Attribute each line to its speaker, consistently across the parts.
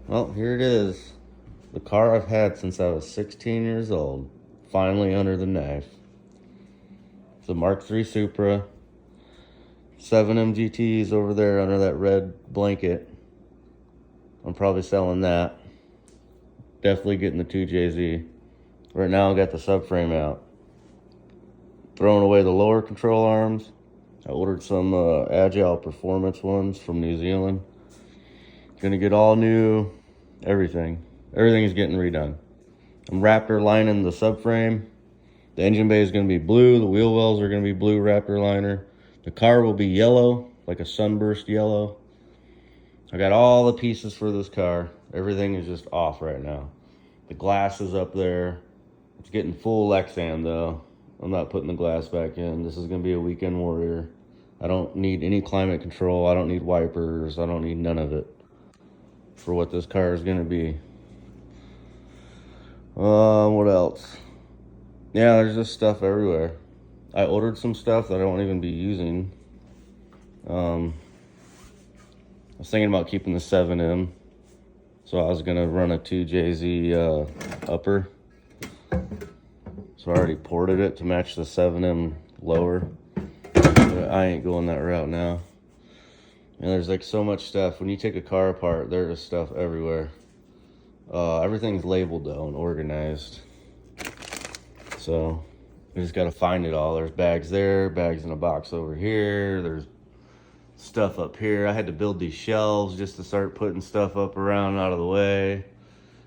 Speaker 1: Well, here it is. The car I've had since I was 16 years old. Finally under the knife. It's a Mk3 Supra. 7 MGTs over there under that red blanket. I'm probably selling that. Definitely getting the 2JZ. Right now I got the subframe out. Throwing away the lower control arms. I ordered some Agile Performance ones from New Zealand. Gonna get all new everything. Everything is getting redone. I'm Raptor lining the subframe. The engine bay is gonna be blue. The wheel wells are gonna be blue Raptor liner. The car will be yellow, like a sunburst yellow. I got all the pieces for this car. Everything is just off right now. The glass is up there. It's getting full Lexan though. I'm not putting the glass back in. This is gonna be a weekend warrior. I don't need any climate control. I don't need wipers. I don't need none of it for what this car is gonna be. What else? Yeah, there's just stuff everywhere. I ordered some stuff that I won't even be using. I was thinking about keeping the 7M. So I was gonna run a 2JZ upper. So I already ported it to match the 7M lower. But I ain't going that route now. And there's like so much stuff. When you take a car apart, there's stuff everywhere. Everything's labeled though and organized. So we just gotta find it all. There's bags there, bags in a box over here. There's stuff up here. I had to build these shelves just to start putting stuff up around out of the way.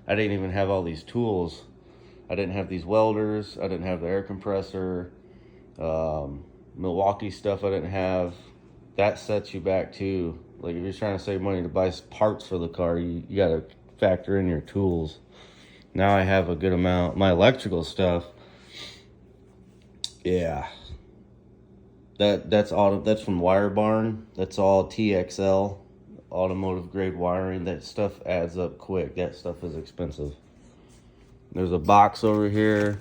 Speaker 1: I didn't even have all these tools. I didn't have these welders. I didn't have the air compressor. Milwaukee stuff I didn't have. That sets you back too. Like if you're trying to save money to buy parts for the car, you gotta factor in your tools. Now I have a good amount. My electrical stuff, yeah. That's from Wire Barn. That's all TXL, automotive grade wiring. That stuff adds up quick. That stuff is expensive. There's a box over here.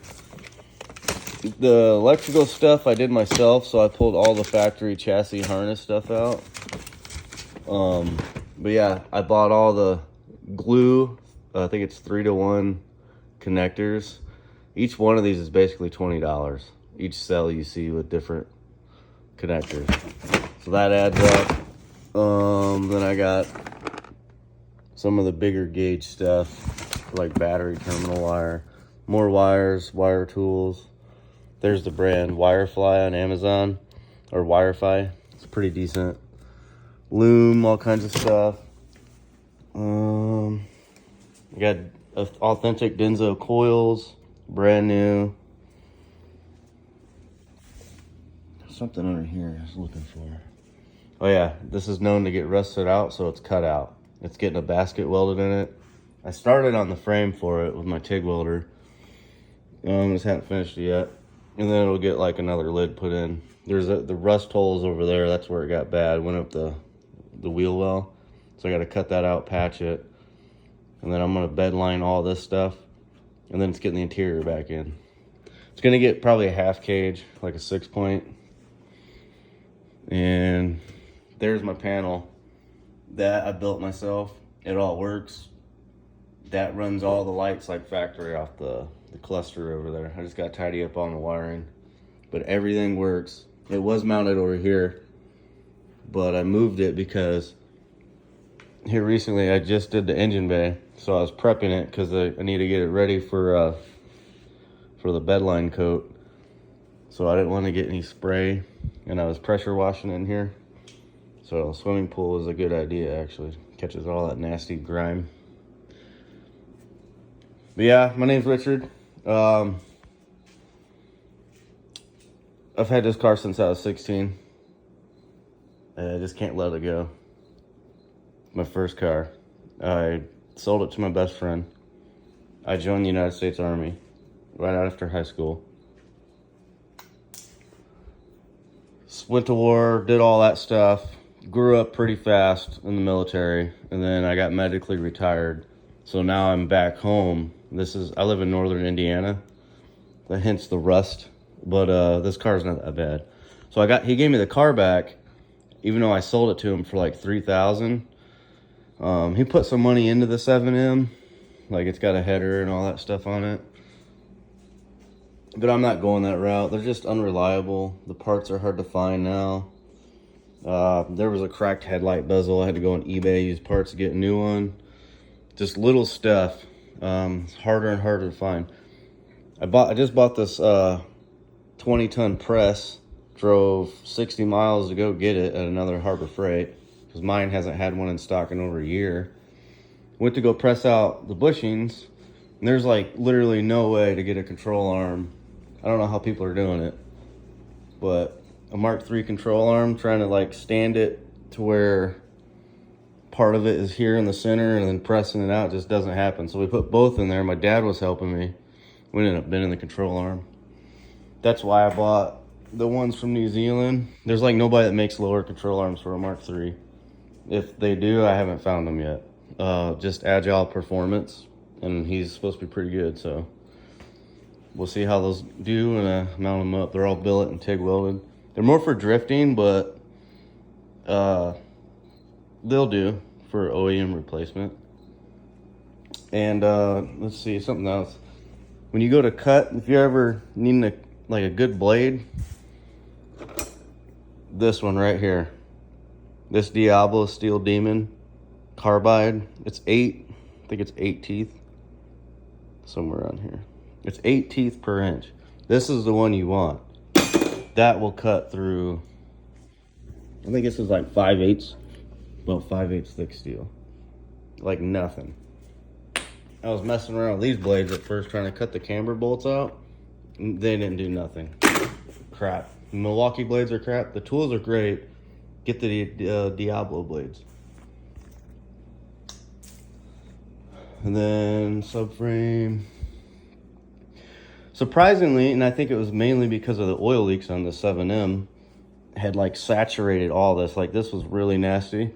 Speaker 1: The electrical stuff I did myself, so I pulled all the factory chassis harness stuff out. But yeah, I bought all the glue. I think it's 3-to-1 connectors. Each one of these is basically $20. Each cell you see with different connectors. So that adds up. Then I got some of the bigger gauge stuff, like battery terminal wire, more wires, wire tools. There's the brand Wirefly on Amazon, or Wirefy. It's pretty decent. Loom, all kinds of stuff. I got authentic Denso coils, brand new. Something under here I was looking for. Oh yeah, this is known to get rusted out, so it's cut out. It's getting a basket welded in it. I started on the frame for it with my TIG welder. Just haven't finished it yet. And then it'll get like another lid put in. There's the rust holes over there. That's where it got bad. Went up the wheel well. So I got to cut that out, patch it. And then I'm going to bed line all this stuff. And then it's getting the interior back in. It's going to get probably a half cage, like a 6-point. And there's my panel that I built myself. It all works. That runs all the lights like factory off the cluster over there. I just got to tidy up on the wiring, but everything works. It was mounted over here, but I moved it because here recently I just did the engine bay, so I was prepping it because I need to get it ready for the bedline coat. So I didn't want to get any spray, and I was pressure washing in here. So a swimming pool is a good idea, actually. Catches all that nasty grime. But yeah, my name's Richard. I've had this car since I was 16. I just can't let it go. My first car. I sold it to my best friend. I joined the United States Army right after high school. Went to war, did all that stuff. Grew up pretty fast in the military, and then I got medically retired. So now I'm back home. I live in northern Indiana, hence the rust, but this car's not that bad. So he gave me the car back, even though I sold it to him for like $3,000. He put some money into the 7M, like it's got a header and all that stuff on it. But I'm not going that route. They're just unreliable. The parts are hard to find now. There was a cracked headlight bezel. I had to go on eBay, use parts to get a new one. Just little stuff. It's harder and harder to find. I just bought this 20-ton press. Drove 60 miles to go get it at another Harbor Freight because mine hasn't had one in stock in over a year. Went to go press out the bushings, and there's like literally no way to get a control arm. I don't know how people are doing it, but a Mark III control arm, trying to like stand it to where part of it is here in the center and then pressing it out just doesn't happen. So we put both in there. My dad was helping me. We ended up bending the control arm. That's why I bought the ones from New Zealand. There's like nobody that makes lower control arms for a Mark III. If they do, I haven't found them yet. Just Agile Performance, and he's supposed to be pretty good, so we'll see how those do when I mount them up. They're all billet and TIG welded. They're more for drifting, but they'll do for OEM replacement. And let's see, something else. When you go to cut, if you're ever needing a good blade, this one right here, this Diablo Steel Demon carbide, it's I think it's 8 teeth, somewhere around here. It's 8 teeth per inch. This is the one you want. That will cut through, I think this is like 5/8, about 5/8 thick steel. Like nothing. I was messing around with these blades at first trying to cut the camber bolts out. They didn't do nothing. Crap. Milwaukee blades are crap. The tools are great. Get the Diablo blades. And then subframe. Surprisingly, and I think it was mainly because of the oil leaks on the 7M, had like saturated all this. Like this was really nasty,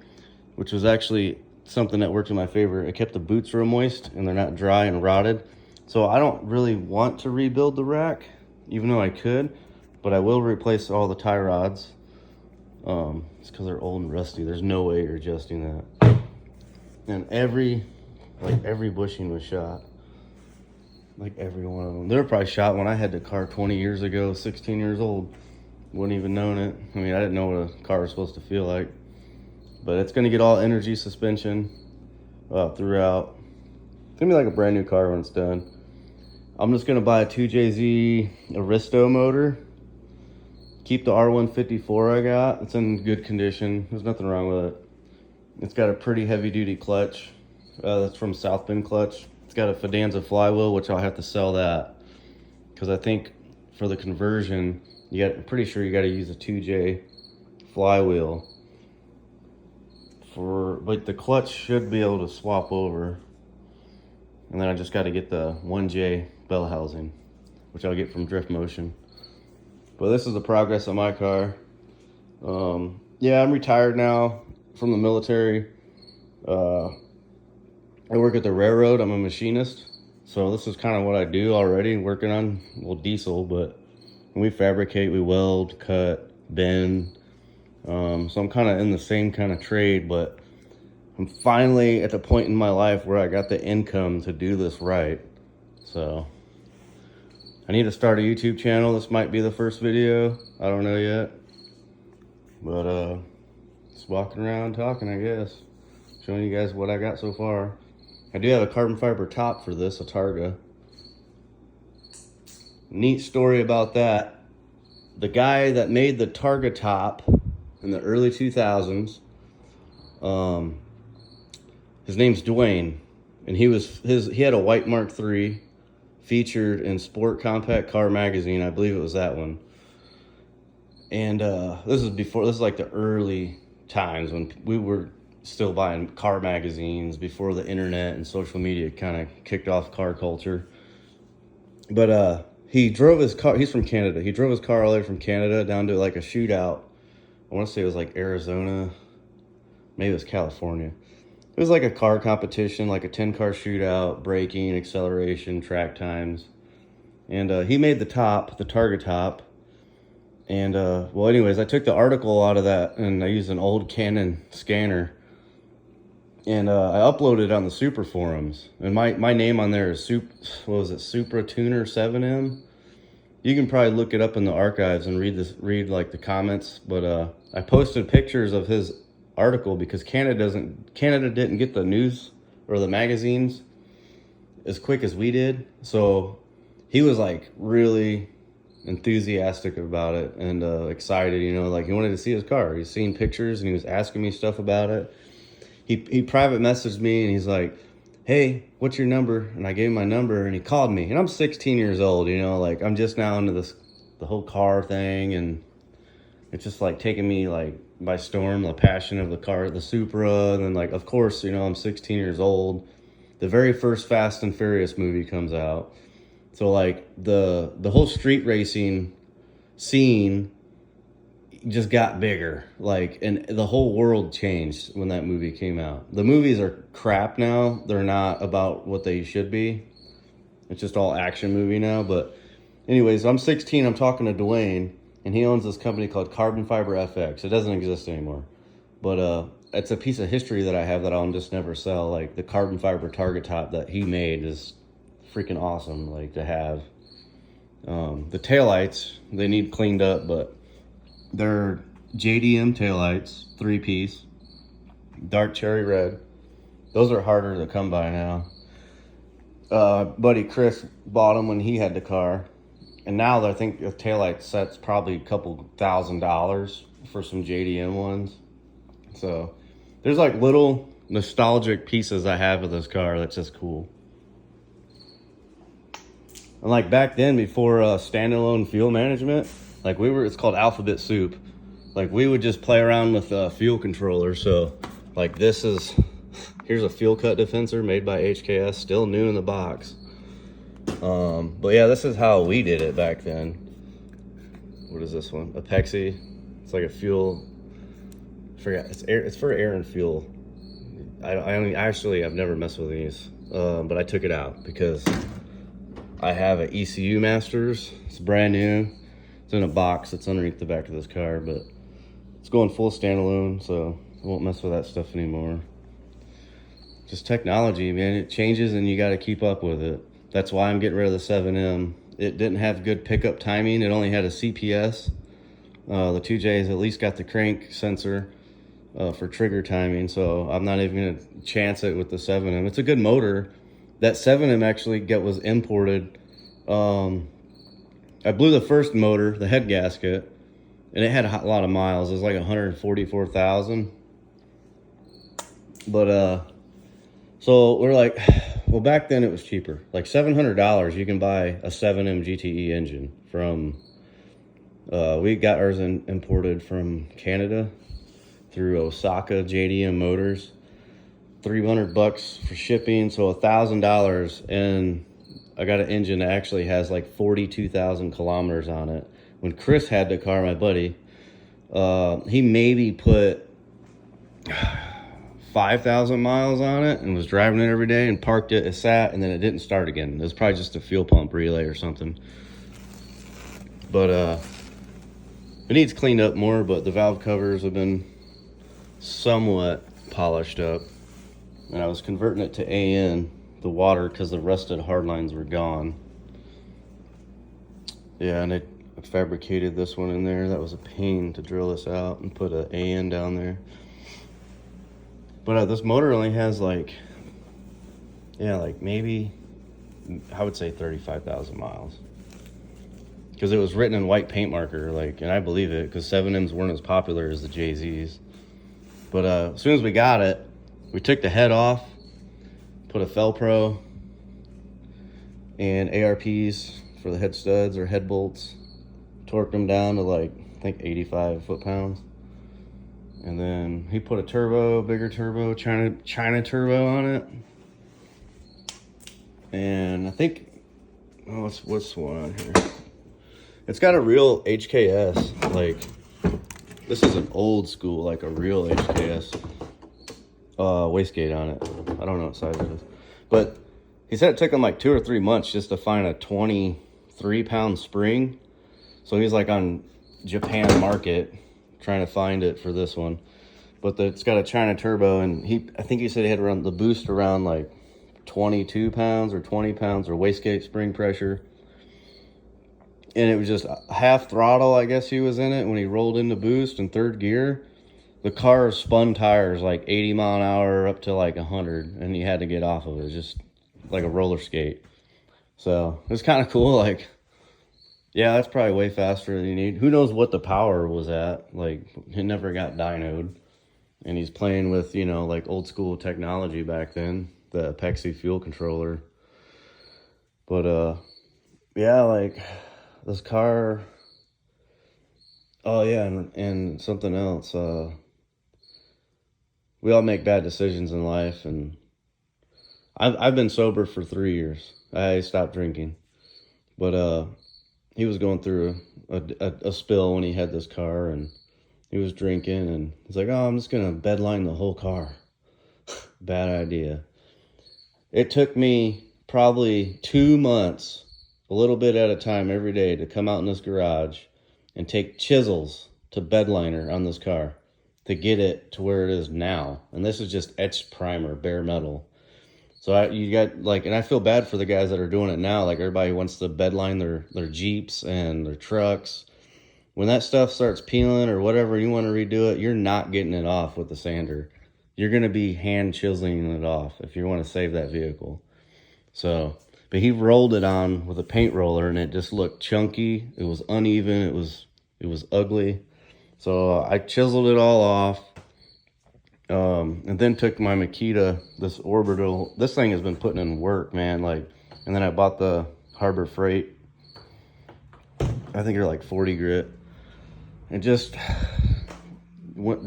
Speaker 1: which was actually something that worked in my favor. It kept the boots real moist and they're not dry and rotted. So I don't really want to rebuild the rack, even though I could, but I will replace all the tie rods. It's because they're old and rusty. There's no way you're adjusting that. And every bushing was shot. Like every one of them. They were probably shot when I had the car 20 years ago, 16 years old. Wouldn't even known it. I mean, I didn't know what a car was supposed to feel like. But it's gonna get all energy suspension throughout. It's gonna be like a brand new car when it's done. I'm just gonna buy a 2JZ Aristo motor. Keep the R154 I got. It's in good condition. There's nothing wrong with it. It's got a pretty heavy duty clutch. That's from South Bend Clutch. It's got a Fidanza flywheel, which I'll have to sell that. Because I think for the conversion, I'm pretty sure you gotta use a 2J flywheel. But the clutch should be able to swap over. And then I just got to get the 1J bell housing, which I'll get from Drift Motion. But this is the progress of my car. Yeah, I'm retired now from the military. I work at the railroad. I'm a machinist. So this is kind of what I do already, working on, well, diesel, but we fabricate, we weld, cut, bend. So I'm kind of in the same kind of trade, but I'm finally at the point in my life where I got the income to do this right. So I need to start a YouTube channel. This might be the first video. I don't know yet. But just walking around talking, I guess. Showing you guys what I got so far. I do have a carbon fiber top for this, a Targa. Neat story about that. The guy that made the Targa top in the early 2000s, his name's Dwayne, and he had a white Mark III featured in Sport Compact Car magazine. I believe it was that one. And this is like the early times when we were still buying car magazines before the internet and social media kind of kicked off car culture. But he drove his car. He's from Canada. He drove his car all the way from Canada down to like a shootout. I want to say it was like Arizona, maybe it was California. It was like a car competition, like a 10-car shootout, braking, acceleration, track times. And he made the top, the Targa top. And well, anyways, I took the article out of that and I used an old Canon scanner And I uploaded it on the Supra forums. And my name on there is Supra Tuner 7M. You can probably look it up in the archives and read like the comments. But I posted pictures of his article because Canada didn't get the news or the magazines as quick as we did. So he was like really enthusiastic about it and excited, you know, like he wanted to see his car. He's seen pictures and he was asking me stuff about it. He private messaged me and he's like, hey, what's your number? And I gave him my number and he called me. And I'm 16 years old, you know, like I'm just now into the whole car thing, and it's just like taking me like by storm, the passion of the car, the Supra. And then like, of course, you know, I'm 16 years old. The very first Fast and Furious movie comes out. So like the whole street racing scene just got bigger, like, and the whole world changed when that movie came out. The movies are crap now. They're not about what they should be. It's just all action movie now. But anyways, I'm 16. I'm talking to Dwayne, and he owns this company called Carbon Fiber FX. It doesn't exist anymore. But it's a piece of history that I have that I'll just never sell. Like the carbon fiber target top that he made is freaking awesome, like to have. The taillights, they need cleaned up, but they're JDM taillights, 3-piece, dark cherry red. Those are harder to come by now. Buddy Chris bought them when he had the car, and now I think the taillight set's probably a couple $1,000 for some JDM ones. So there's like little nostalgic pieces I have of this car that's just cool. And like back then, before standalone fuel management, like it's called alphabet soup. Like we would just play around with fuel controllers. So like here's a fuel cut dispenser made by HKS, still new in the box. But yeah, this is how we did it back then. What is this one? A Pepsi. It's like a fuel. I forgot. It's for air and fuel. I've never messed with these, but I took it out because I have an ECU Masters. It's brand new. It's in a box. It's underneath the back of this car, but it's going full standalone, so I won't mess with that stuff anymore. Just technology, man. It changes, and you got to keep up with it. That's why I'm getting rid of the 7M. It didn't have good pickup timing. It only had a CPS. The 2J's at least got the crank sensor for trigger timing, so I'm not even going to chance it with the 7M. It's a good motor. That 7M actually was imported. I blew the first motor, the head gasket, and it had a lot of miles. It was like 144,000. But so we're like, well, back then it was cheaper. Like $700, you can buy a 7M GTE engine from. We got ours imported from Canada through Osaka JDM Motors. $300 for shipping, so $1,000, and I got an engine that actually has like 42,000 kilometers on it. When Chris had the car, my buddy, he maybe put 5,000 miles on it and was driving it every day and parked it, it sat, and then it didn't start again. It was probably just a fuel pump relay or something. But it needs cleaned up more, but the valve covers have been somewhat polished up. And I was converting it to AN, the water, because the rusted hard lines were gone. Yeah, and I fabricated this one in there. That was a pain to drill this out and put an AN down there. But this motor only has like maybe, I would say 35,000 miles. Because it was written in white paint marker, and I believe it, because 7Ms weren't as popular as the JZs. But as soon as we got it, we took the head off, put a Felpro and ARPs for the head studs or head bolts, torqued them down to I think 85 foot-pounds. And then he put a bigger turbo, China turbo on it. And I think, what's one on here? It's got a real HKS, this is an old school, a real HKS wastegate on it. I don't know what size it is. But he said it took him 2 or 3 months just to find a 23-pound spring. So he's on Japan Market trying to find it for this one. but it's got a China turbo, and I think he said he had around the boost around like 22 pounds or 20 pounds or wastegate spring pressure. And it was just half throttle, I guess he was in it when he rolled into boost in third gear. The car spun tires like 80 mile an hour up to like 100, and he had to get off of it. Just like a roller skate. So it was kind of cool. Like, yeah, that's probably way faster than you need. Who knows what the power was at? Like, it never got dynoed. And he's playing with, you know, like old school technology back then, the Mk3 fuel controller. But, yeah, like this car. Oh, yeah, and something else. We all make bad decisions in life, and I've been sober for 3 years. I stopped drinking. But, he was going through a spill when he had this car, and he was drinking, and he's like, oh, I'm just going to bedline the whole car. Bad idea. It took me probably 2 months, a little bit at a time every day, to come out in this garage and take chisels to bedliner on this car to get it to where it is now. And this is just etched primer, bare metal. So you got like, and I feel bad for the guys that are doing it now. Like everybody wants to bedline their Jeeps and their trucks. When that stuff starts peeling or whatever, you want to redo it, you're not getting it off with the sander. You're going to be hand chiseling it off if you want to save that vehicle. So, but he rolled it on with a paint roller, and it just looked chunky. It was uneven. It was ugly. So I chiseled it all off. And then took my Makita, this orbital. This thing has been putting in work, man. Like, and then I bought the Harbor Freight. I think they're like 40 grit, and just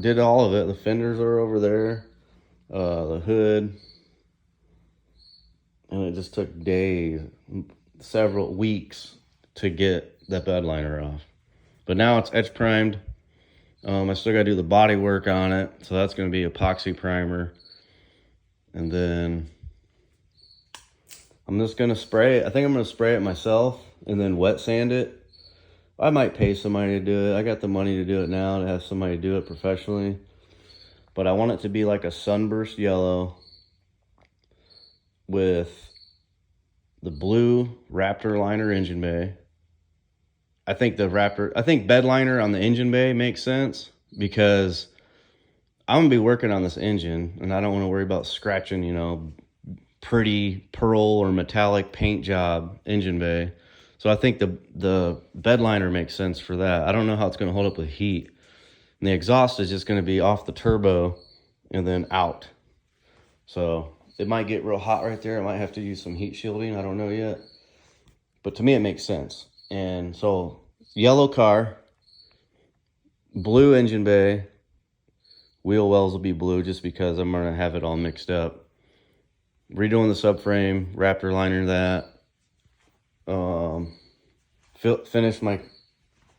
Speaker 1: did all of it. The fenders are over there, the hood, and it just took days, several weeks to get that bed liner off. But now it's etch primed. I still got to do the body work on it, so that's going to be epoxy primer. And then I'm just going to spray it. I think I'm going to spray it myself and then wet sand it. I might pay somebody to do it. I got the money to do it now, to have somebody do it professionally. But I want it to be like a sunburst yellow with the blue Raptor liner engine bay. I think bed liner on the engine bay makes sense because I'm going to be working on this engine, and I don't want to worry about scratching, you know, pretty pearl or metallic paint job engine bay. So I think the bed liner makes sense for that. I don't know how it's going to hold up with heat. And the exhaust is just going to be off the turbo and then out. So it might get real hot right there. I might have to use some heat shielding. I don't know yet. But to me, it makes sense. And so yellow car, blue engine bay, wheel wells will be blue just because I'm going to have it all mixed up. Redoing the subframe, Raptor liner that. Finish my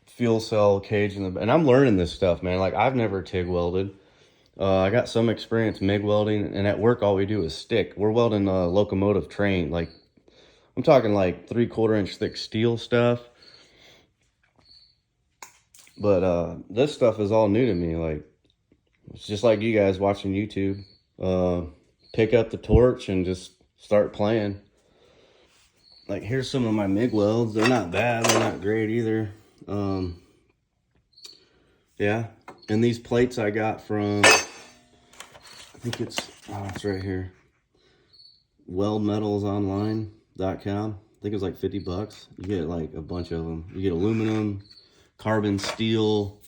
Speaker 1: fuel cell cage and I'm learning this stuff, man. Like, I've never TIG welded. I got some experience MIG welding, and at work all we do is stick. We're welding locomotive train. Like, I'm talking like 3/4 inch thick steel stuff. But this stuff is all new to me. Like, it's just like you guys watching YouTube. Pick up the torch and just start playing. Like, here's some of my MIG welds. They're not bad. They're not great either. Yeah. And these plates I got from, I think it's right here. weldmetalsonline.com. I think it was like $50. You get like a bunch of them. You get aluminum, carbon steel.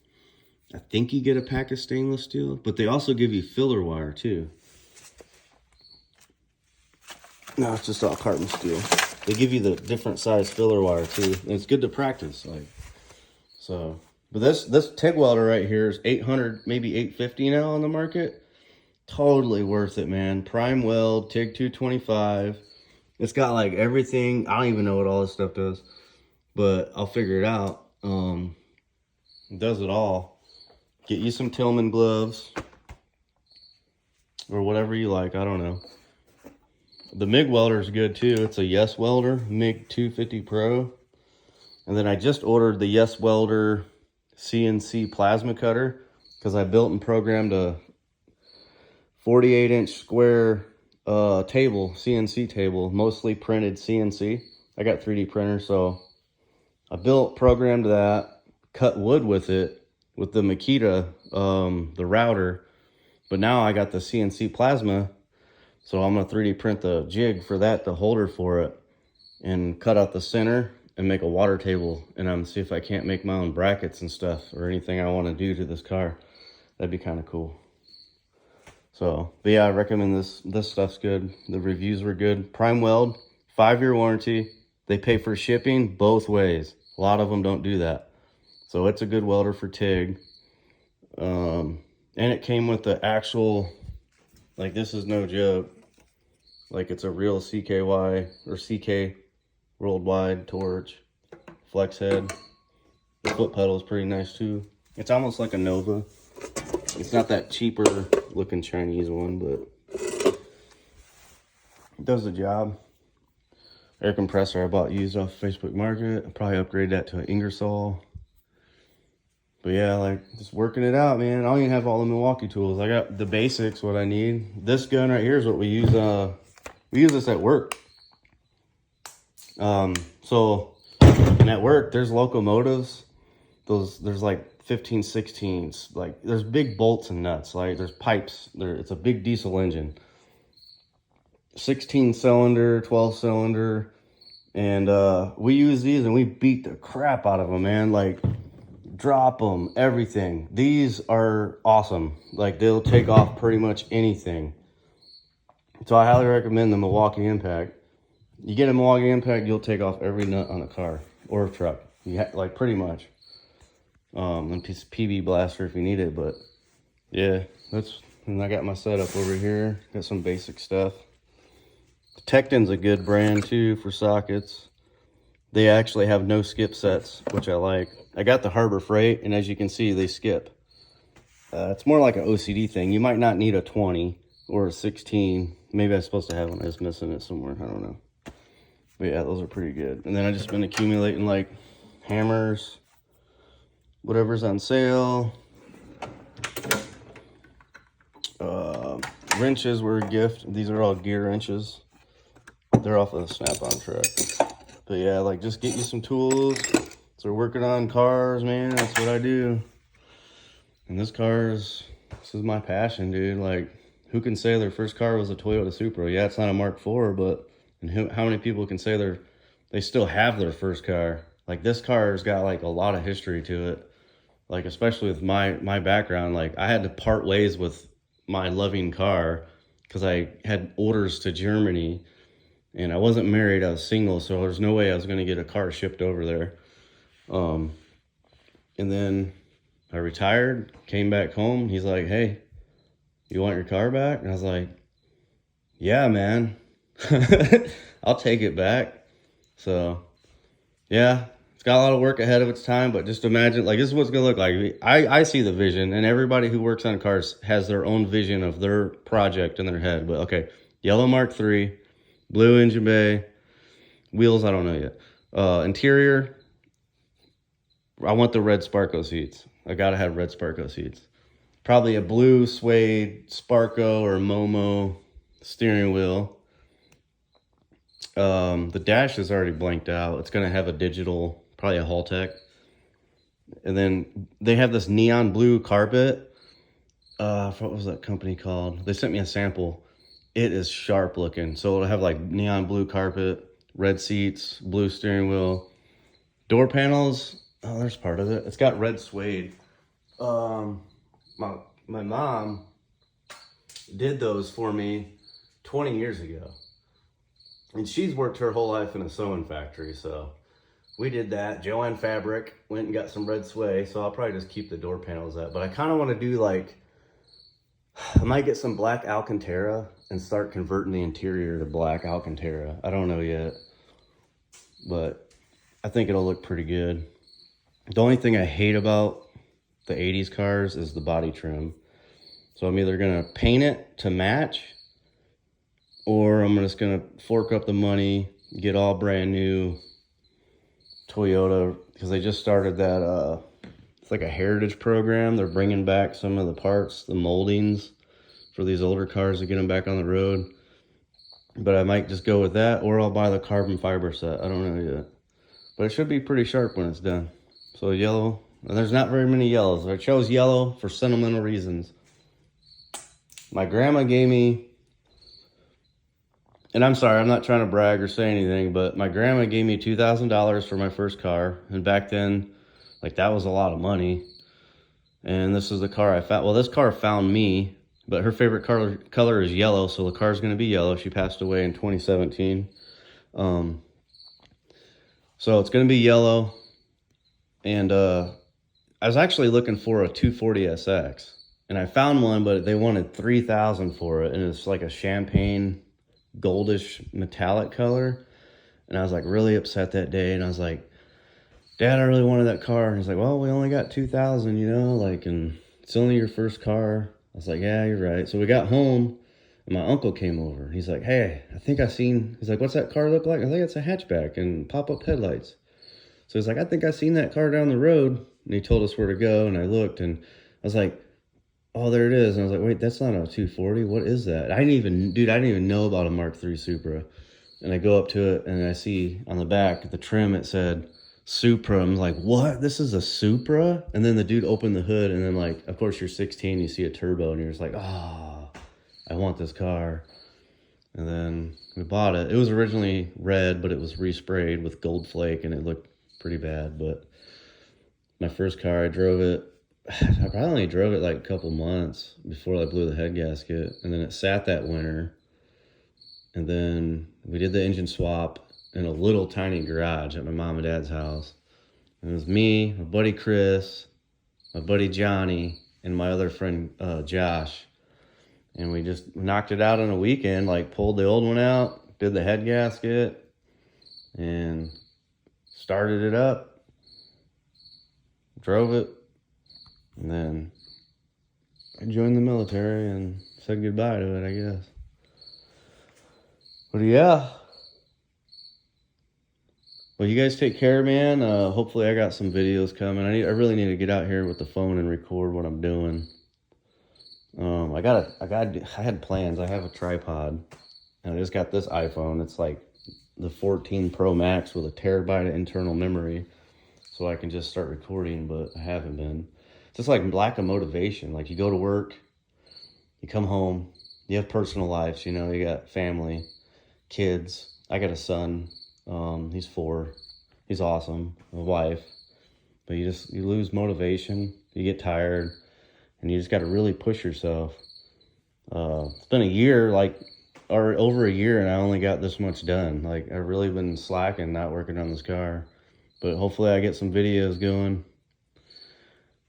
Speaker 1: I think you get a pack of stainless steel, but they also give you filler wire too. No, it's just all carbon steel. They give you the different size filler wire too. And it's good to practice, like. So, but this TIG welder right here is 800, maybe 850 now on the market. Totally worth it, man. Prime weld, TIG 225. It's got like everything. I don't even know what all this stuff does, but I'll figure it out. It does it all. Get you some Tillman gloves or whatever you like. I don't know. The MIG welder is good too. It's a Yes welder, MiG 250 Pro. And then I just ordered the Yes welder CNC plasma cutter because I built and programmed a 48-inch square table, CNC table, mostly printed CNC. I got 3D printer, so I programmed that, cut wood with it, with the Mk3, the router. But now I got the CNC plasma, so I'm gonna 3D print the jig for that, the holder for it, and cut out the center and make a water table. And I'm gonna see if I can't make my own brackets and stuff or anything I want to do to this car. That'd be kind of cool. So, but yeah, I recommend this. This stuff's good. The reviews were good. Prime Weld, 5-year warranty. They pay for shipping both ways. A lot of them don't do that. So it's a good welder for TIG. And it came with the actual, like, this is no joke. Like, it's a real CKY or CK worldwide torch, flex head. The foot pedal is pretty nice too. It's almost like a Nova. It's not that cheaper looking Chinese one, but it does the job. Air compressor I bought used off Facebook Market. I'll probably upgrade that to an Ingersoll. But yeah, like, just working it out, man. I don't even have all the Milwaukee tools. I got the basics, what I need. This gun right here is what we use. We use this at work. So, and at work, there's locomotives. There's like 15, 16s. Like, there's big bolts and nuts. Like, there's pipes. It's a big diesel engine. 16 cylinder, 12 cylinder. And we use these and we beat the crap out of them, man. Like, drop them, everything. These are awesome. Like, they'll take off pretty much anything. So I highly recommend the Milwaukee Impact. You get a Milwaukee Impact, you'll take off every nut on a car or a truck. Like, pretty much. And piece of PB blaster if you need it, but yeah, and I got my setup over here. Got some basic stuff. Tekton's a good brand too for sockets. They actually have no skip sets, which I like. I got the Harbor Freight, and as you can see, they skip. It's more like an OCD thing. You might not need a 20 or a 16. Maybe I was supposed to have one. I was missing it somewhere. I don't know. But yeah, those are pretty good. And then I just been accumulating like hammers, whatever's on sale. Wrenches were a gift. These are all gear wrenches. They're off of the Snap-on truck. But yeah, like, just get you some tools. So we're working on cars, man. That's what I do. And this is my passion, dude. Like, who can say their first car was a Toyota Supra? Yeah, it's not a Mark IV, but how many people can say they still have their first car? Like, this car's got like a lot of history to it. Like, especially with my background, like, I had to part ways with my loving car because I had orders to Germany and I wasn't married. I was single, so there's no way I was going to get a car shipped over there. And then I retired, came back home. He's like, "Hey, you want your car back?" And I was like, "Yeah, man, I'll take it back." So yeah, it's got a lot of work ahead of its time, but just imagine, like, this is what it's gonna look like. I see the vision, and everybody who works on cars has their own vision of their project in their head. But okay, yellow Mark III, blue engine bay, wheels, I don't know yet. Interior, I want the red Sparco seats. I gotta have red Sparco seats. Probably a blue suede Sparco or Momo steering wheel. The dash is already blanked out. It's gonna have a digital, probably a Haltech. And then they have this neon blue carpet. What was that company called? They sent me a sample. It is sharp looking. So it'll have like neon blue carpet, red seats, blue steering wheel. Door panels, oh, there's part of it. It's got red suede. My mom did those for me 20 years ago. And she's worked her whole life in a sewing factory, so we did that. Joanne Fabric, went and got some red suede, so I'll probably just keep the door panels up. But I kind of want to do like, I might get some black Alcantara and start converting the interior to black Alcantara. I don't know yet, but I think it'll look pretty good. The only thing I hate about the 80s cars is the body trim. So I'm either going to paint it to match, or I'm just going to fork up the money, get all brand new Toyota, because they just started that, it's like a heritage program. They're bringing back some of the parts, the moldings, for these older cars to get them back on the road. But I might just go with that, or I'll buy the carbon fiber set. I don't know yet. But it should be pretty sharp when it's done. So yellow, and there's not very many yellows. I chose yellow for sentimental reasons. My grandma gave me, and I'm sorry, I'm not trying to brag or say anything, but my grandma gave me $2,000 for my first car. And back then, like, that was a lot of money. And this is the car I found. Well, this car found me, but her favorite color is yellow, so the car's going to be yellow. She passed away in 2017. So it's going to be yellow. And I was actually looking for a 240SX. And I found one, but they wanted $3,000 for it. And it's like a champagne goldish metallic color. And I was like really upset that day. And I was like, Dad, I really wanted that car. And he's like, well, we only got 2,000, you know, like, and it's only your first car. I was like, yeah, you're right. So we got home and my uncle came over. He's like, hey, he's like, what's that car look like? I think it's a hatchback and pop-up headlights. So he's like, I think I seen that car down the road. And he told us where to go. And I looked and I was like, oh, there it is. And I was like, wait, that's not a 240. What is that? I didn't even know about a Mk3 Supra. And I go up to it and I see on the back, the trim, it said Supra. I'm like, what? This is a Supra? And then the dude opened the hood and then, like, of course you're 16, you see a turbo and you're just like, oh, I want this car. And then we bought it. It was originally red, but it was resprayed with gold flake and it looked pretty bad. But my first car, I drove it. I probably only drove it like a couple months before I blew the head gasket. And then it sat that winter. And then we did the engine swap in a little tiny garage at my mom and dad's house. And it was me, my buddy Chris, my buddy Johnny, and my other friend Josh. And we just knocked it out on a weekend, like pulled the old one out, did the head gasket, and started it up, drove it, and then I joined the military and said goodbye to it, I guess. But yeah. Well, you guys take care, man. Hopefully I got some videos coming. I really need to get out here with the phone and record what I'm doing. I had plans. I have a tripod, and I just got this iPhone. It's like the 14 Pro Max with a terabyte of internal memory, so I can just start recording, but I haven't been. It's just like lack of motivation. Like, you go to work, you come home, you have personal lives, you know, you got family, kids. I got a son. He's 4. He's awesome. A wife. But you lose motivation. You get tired. And you just got to really push yourself. It's been a year, or over a year, and I only got this much done. Like, I've really been slacking, not working on this car. But hopefully I get some videos going.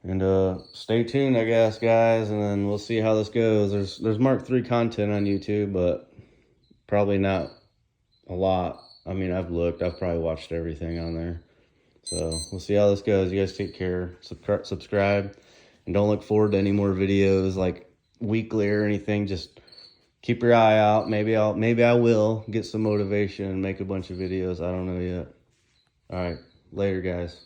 Speaker 1: And stay tuned, I guess, guys. And then we'll see how this goes. There's Mk3 content on YouTube, but probably not a lot. I mean, I've probably watched everything on there. So we'll see how this goes. You guys take care. Subscribe. And don't look forward to any more videos like weekly or anything. Just keep your eye out. Maybe I will get some motivation and make a bunch of videos. I don't know yet. All right. Later, guys.